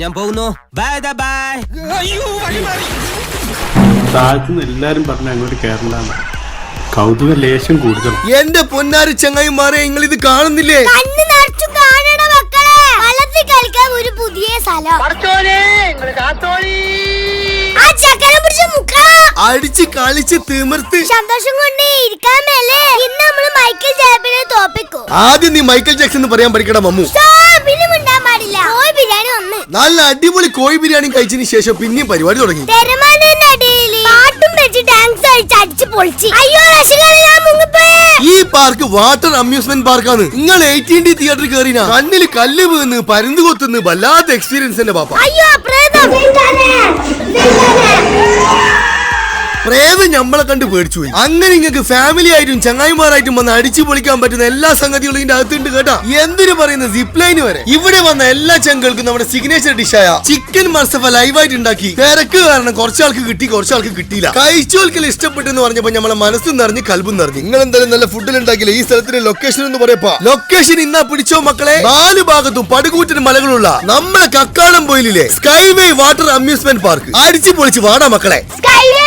ഞാൻ പോകുന്നു. Bye bye. താഴത്തുനിന്ന് എല്ലാരും പറഞ്ഞ അങ്ങോട്ട് കേരളാണ്. കൗതുക ലേശം കൂടുതൽ. എന്റെ പൊന്നാരി ചങ്ങായിമാരെ, നിങ്ങൾ ഇത് കാണുന്നില്ലേ? കളിക്കാൻ ഒരു പുതിയ സ്ഥലം അടിച്ച് കളിച്ച് തിമിർത്ത് സന്തോഷം കൊണ്ട് ഇരിക്കാൻ മേലെ ഇന്ന് നമ്മള് മൈക്കിൾ ജാക്സനെ തോപ്പിക്കും. ആദ്യം നീ മൈക്കിൾ ജാക്സൺ എന്ന് പറയാൻ പഠിക്കണം മമ്മു. പാടില്ല. കോഴി ബിരിയാണി വന്ന് നല്ല അടിപൊളി കോഴി ബിരിയാണി കഴിച്ചതിന് ശേഷം പിന്നെയും പരിപാടി തുടങ്ങി. പാട്ടും വെച്ച് ഡാൻസ് കളിച്ച് അടിച്ച് പൊളിച്ച്. അയ്യോ ഈ പാർക്ക് വാട്ടർ അമ്യൂസ്മെന്റ് പാർക്കാണ്. നിങ്ങൾ 18D തിയേറ്ററിൽ കയറിനാ കണ്ണില് കല്ല് വീന്ന് പരുന്ത് കൊത്തുന്ന് വല്ലാത്ത എക്സ്പീരിയൻസ് തന്നെ പാപ്പ. അയ്യോ പ്രേതം ഞമ്മളെ കണ്ട് പേടിച്ചു പോയി. അങ്ങനെ നിങ്ങൾക്ക് ഫാമിലി ആയിട്ടും ചങ്ങായിമാരായിട്ടും വന്ന് അടിച്ചു പൊളിക്കാൻ പറ്റുന്ന എല്ലാ സംഗതികളും ഇതിന്റെ അകത്തുണ്ട് കേട്ടാ. എന്തിനു പറയുന്ന സിപ്പ് ലൈൻ വരെ. ഇവിടെ വന്ന എല്ലാ ചങ്ങൾക്കും നമ്മുടെ സിഗ്നേച്ചർ ഡിഷായ ചിക്കൻ മർസഫ ലൈവായിട്ട് ഉണ്ടാക്കി. തിരക്ക് കാരണം കുറച്ചാൾക്ക് കിട്ടി, കുറച്ചാൾക്ക് കിട്ടിയില്ല. കഴിച്ചോൽക്കൽ ഇഷ്ടപ്പെട്ടെന്ന് പറഞ്ഞപ്പോ നമ്മളെ മനസ്സും നിറഞ്ഞ് കൽബും നിറഞ്ഞു. നിങ്ങൾ എന്തായാലും നല്ല ഫുഡിൽ ഉണ്ടാക്കില്ല. ഈ സ്ഥലത്തിന്റെ ലൊക്കേഷൻ എന്ന് പറയപ്പോ ലൊക്കേഷൻ ഇന്നാ പിടിച്ചോ മക്കളെ. 4 ഭാഗത്തും പടുകൂറ്റൻ മലകളുള്ള നമ്മളെ കക്കാടം പോയിലെ സ്കൈവേ വാട്ടർ അമ്യൂസ്മെന്റ് പാർക്ക്. അടിച്ചു പൊളിച്ച് വാടാ മക്കളെ. സ്കൈവേ